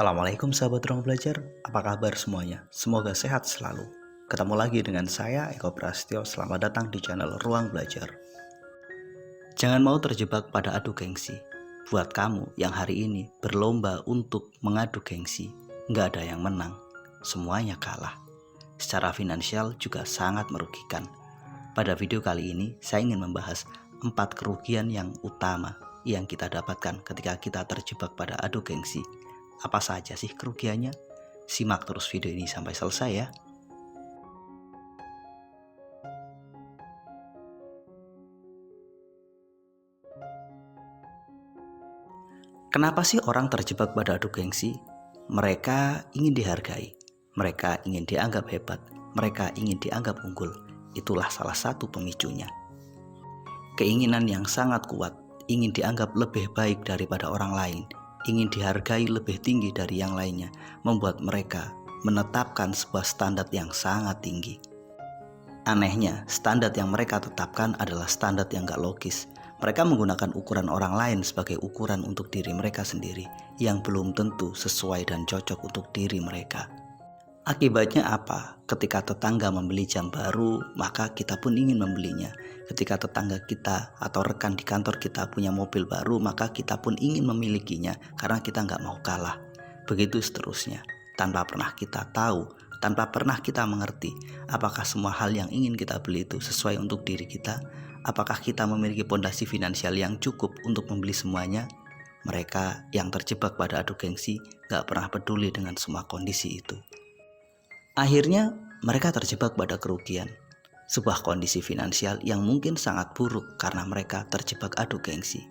Assalamualaikum sahabat ruang belajar, apa kabar semuanya? Semoga sehat selalu. Ketemu lagi dengan saya Eko Prasetyo, selamat datang di channel Ruang Belajar. Jangan mau terjebak pada adu gengsi. Buat kamu yang hari ini berlomba untuk mengadu gengsi, nggak ada yang menang, semuanya kalah. Secara finansial juga sangat merugikan. Pada video kali ini, saya ingin membahas 4 kerugian yang utama yang kita dapatkan ketika kita terjebak pada adu gengsi. Apa saja sih kerugiannya? Simak terus video ini sampai selesai ya. Kenapa sih orang terjebak pada adu gengsi? Mereka ingin dihargai, mereka ingin dianggap hebat, mereka ingin dianggap unggul. Itulah salah satu pemicunya. Keinginan yang sangat kuat, ingin dianggap lebih baik daripada orang lain, ingin dihargai lebih tinggi dari yang lainnya, membuat mereka menetapkan sebuah standar yang sangat tinggi. Anehnya, standar yang mereka tetapkan adalah standar yang gak logis. Mereka menggunakan ukuran orang lain sebagai ukuran untuk diri mereka sendiri, yang belum tentu sesuai dan cocok untuk diri mereka. Akibatnya apa? Ketika tetangga membeli jam baru, maka kita pun ingin membelinya. Ketika tetangga kita atau rekan di kantor kita punya mobil baru, maka kita pun ingin memilikinya karena kita nggak mau kalah. Begitu seterusnya, tanpa pernah kita tahu, tanpa pernah kita mengerti apakah semua hal yang ingin kita beli itu sesuai untuk diri kita, apakah kita memiliki pondasi finansial yang cukup untuk membeli semuanya. Mereka yang terjebak pada adu gengsi gak pernah peduli dengan semua kondisi itu. Akhirnya mereka terjebak pada kerugian, sebuah kondisi finansial yang mungkin sangat buruk karena mereka terjebak adu gengsi.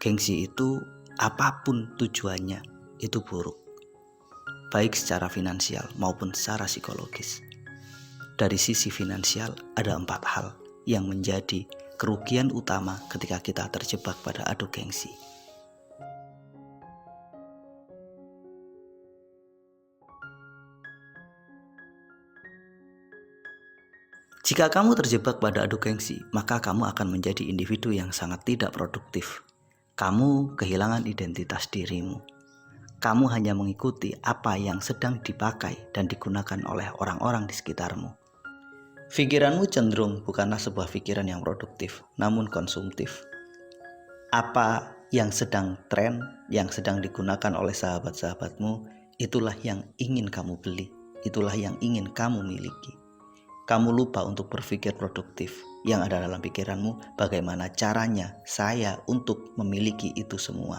Gengsi itu apapun tujuannya itu buruk, baik secara finansial maupun secara psikologis. Dari sisi finansial ada 4 hal yang menjadi kerugian utama ketika kita terjebak pada adu gengsi. Jika kamu terjebak pada adu gengsi, maka kamu akan menjadi individu yang sangat tidak produktif. Kamu kehilangan identitas dirimu. Kamu hanya mengikuti apa yang sedang dipakai dan digunakan oleh orang-orang di sekitarmu. Pikiranmu cenderung bukanlah sebuah pikiran yang produktif, namun konsumtif. Apa yang sedang tren, yang sedang digunakan oleh sahabat-sahabatmu, itulah yang ingin kamu beli, itulah yang ingin kamu miliki. Kamu lupa untuk berpikir produktif. Yang ada dalam pikiranmu, bagaimana caranya saya untuk memiliki itu semua.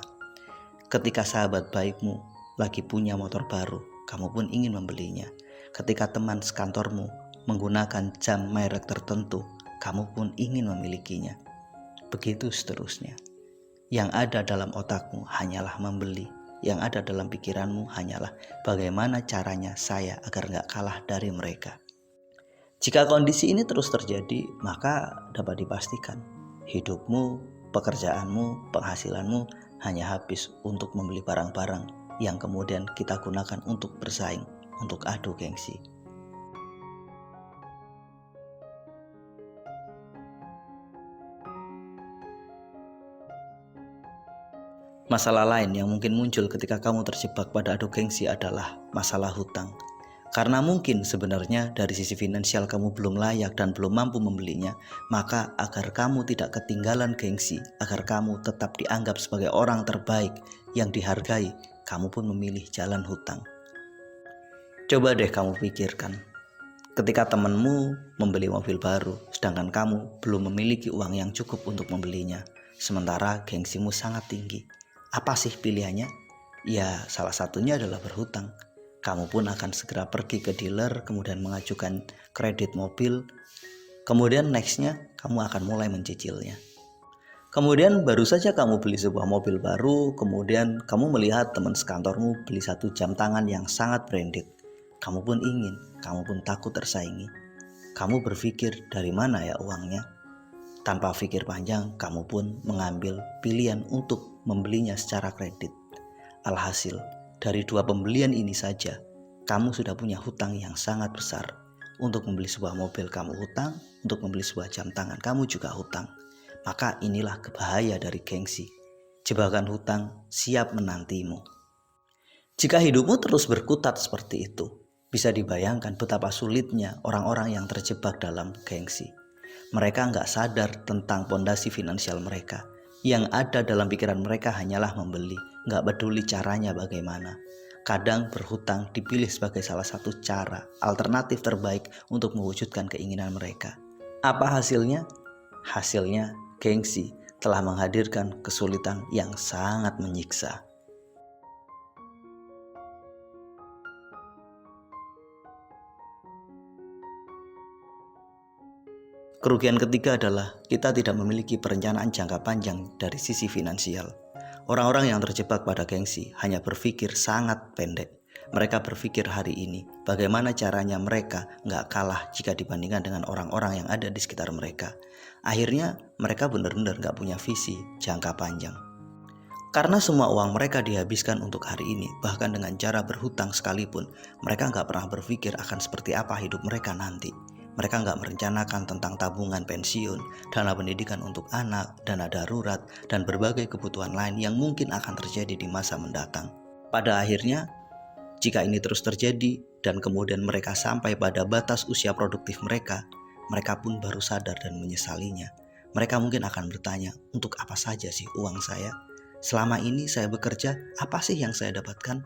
Ketika sahabat baikmu lagi punya motor baru, kamu pun ingin membelinya. Ketika teman sekantormu menggunakan jam merek tertentu, kamu pun ingin memilikinya. Begitu seterusnya. Yang ada dalam otakmu hanyalah membeli. Yang ada dalam pikiranmu hanyalah bagaimana caranya saya agar gak kalah dari mereka. Jika kondisi ini terus terjadi, maka dapat dipastikan hidupmu, pekerjaanmu, penghasilanmu hanya habis untuk membeli barang-barang yang kemudian kita gunakan untuk bersaing, untuk adu gengsi. Masalah lain yang mungkin muncul ketika kamu terjebak pada adu gengsi adalah masalah hutang. Karena mungkin sebenarnya dari sisi finansial kamu belum layak dan belum mampu membelinya, maka agar kamu tidak ketinggalan gengsi, agar kamu tetap dianggap sebagai orang terbaik yang dihargai, kamu pun memilih jalan hutang. Coba deh kamu pikirkan, ketika temanmu membeli mobil baru, sedangkan kamu belum memiliki uang yang cukup untuk membelinya, sementara gengsimu sangat tinggi. Apa sih pilihannya? Ya, salah satunya adalah berhutang. Kamu pun akan segera pergi ke dealer, kemudian mengajukan kredit mobil. Kemudian nextnya kamu akan mulai mencicilnya. Kemudian baru saja kamu beli sebuah mobil baru, kemudian kamu melihat teman sekantormu beli satu jam tangan yang sangat branded. Kamu pun ingin, kamu pun takut tersaingi. Kamu berpikir dari mana ya uangnya? Tanpa pikir panjang, kamu pun mengambil pilihan untuk membelinya secara kredit. Alhasil, dari 2 pembelian ini saja, kamu sudah punya hutang yang sangat besar. Untuk membeli sebuah mobil kamu hutang, untuk membeli sebuah jam tangan kamu juga hutang. Maka inilah bahaya dari gengsi. Jebakan hutang siap menantimu. Jika hidupmu terus berkutat seperti itu, bisa dibayangkan betapa sulitnya orang-orang yang terjebak dalam gengsi. Mereka nggak sadar tentang pondasi finansial mereka. Yang ada dalam pikiran mereka hanyalah membeli, nggak peduli caranya bagaimana. Kadang berhutang dipilih sebagai salah satu cara alternatif terbaik untuk mewujudkan keinginan mereka. Apa hasilnya? Hasilnya, gengsi telah menghadirkan kesulitan yang sangat menyiksa. Kerugian ketiga adalah kita tidak memiliki perencanaan jangka panjang dari sisi finansial. Orang-orang yang terjebak pada gengsi hanya berpikir sangat pendek. Mereka berpikir hari ini, bagaimana caranya mereka nggak kalah jika dibandingkan dengan orang-orang yang ada di sekitar mereka. Akhirnya mereka benar-benar nggak punya visi jangka panjang. Karena semua uang mereka dihabiskan untuk hari ini, bahkan dengan cara berhutang sekalipun, mereka nggak pernah berpikir akan seperti apa hidup mereka nanti. Mereka nggak merencanakan tentang tabungan pensiun, dana pendidikan untuk anak, dana darurat, dan berbagai kebutuhan lain yang mungkin akan terjadi di masa mendatang. Pada akhirnya, jika ini terus terjadi dan kemudian mereka sampai pada batas usia produktif mereka pun baru sadar dan menyesalinya. Mereka mungkin akan bertanya, untuk apa saja sih uang saya? Selama ini saya bekerja, apa sih yang saya dapatkan?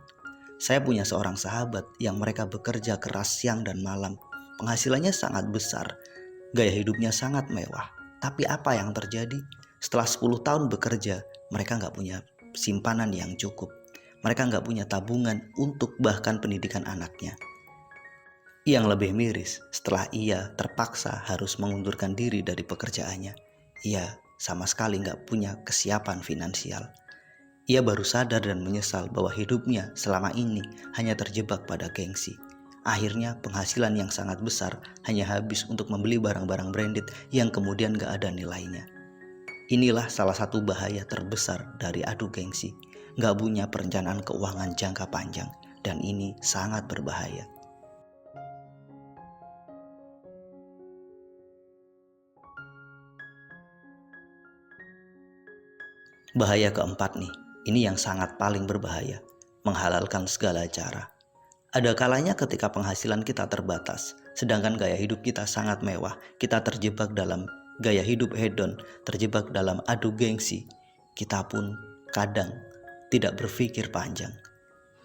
Saya punya seorang sahabat yang mereka bekerja keras siang dan malam. Penghasilannya sangat besar, gaya hidupnya sangat mewah. Tapi apa yang terjadi? Setelah 10 tahun bekerja, mereka nggak punya simpanan yang cukup. Mereka nggak punya tabungan untuk bahkan pendidikan anaknya. Yang lebih miris, setelah ia terpaksa harus mengundurkan diri dari pekerjaannya, ia sama sekali nggak punya kesiapan finansial. Ia baru sadar dan menyesal bahwa hidupnya selama ini hanya terjebak pada gengsi. Akhirnya penghasilan yang sangat besar hanya habis untuk membeli barang-barang branded yang kemudian gak ada nilainya. Inilah salah satu bahaya terbesar dari adu gengsi. Gak punya perencanaan keuangan jangka panjang, dan ini sangat berbahaya. Bahaya keempat nih, ini yang sangat paling berbahaya, menghalalkan segala cara. Ada kalanya ketika penghasilan kita terbatas, sedangkan gaya hidup kita sangat mewah, kita terjebak dalam gaya hidup hedon, terjebak dalam adu gengsi. Kita pun kadang tidak berpikir panjang.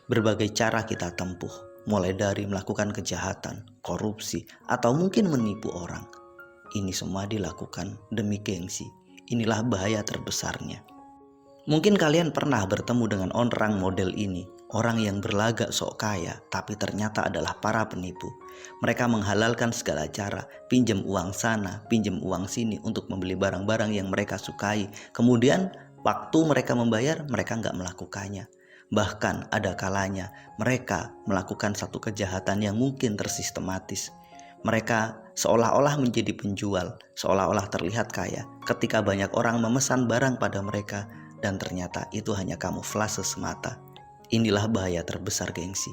Berbagai cara kita tempuh, mulai dari melakukan kejahatan, korupsi, atau mungkin menipu orang. Ini semua dilakukan demi gengsi. Inilah bahaya terbesarnya. Mungkin kalian pernah bertemu dengan orang model ini, orang yang berlagak sok kaya tapi ternyata adalah para penipu. Mereka menghalalkan segala cara, pinjam uang sana, pinjam uang sini untuk membeli barang-barang yang mereka sukai. Kemudian waktu mereka membayar, mereka nggak melakukannya. Bahkan ada kalanya mereka melakukan satu kejahatan yang mungkin tersistematis. Mereka seolah-olah menjadi penjual, seolah-olah terlihat kaya ketika banyak orang memesan barang pada mereka, dan ternyata itu hanya kamuflase semata. Inilah bahaya terbesar gengsi.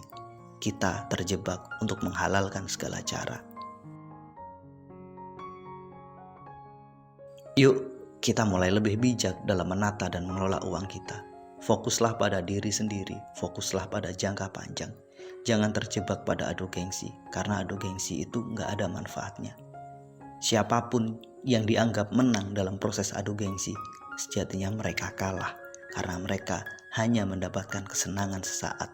Kita terjebak untuk menghalalkan segala cara. Yuk, kita mulai lebih bijak dalam menata dan mengelola uang kita. Fokuslah pada diri sendiri, fokuslah pada jangka panjang. Jangan terjebak pada adu gengsi, karena adu gengsi itu nggak ada manfaatnya. Siapapun yang dianggap menang dalam proses adu gengsi, sejatinya mereka kalah karena mereka hanya mendapatkan kesenangan sesaat.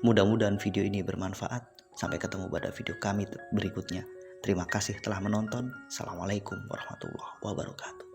Mudah-mudahan video ini bermanfaat. Sampai ketemu pada video kami berikutnya. Terima kasih telah menonton. Assalamualaikum warahmatullahi wabarakatuh.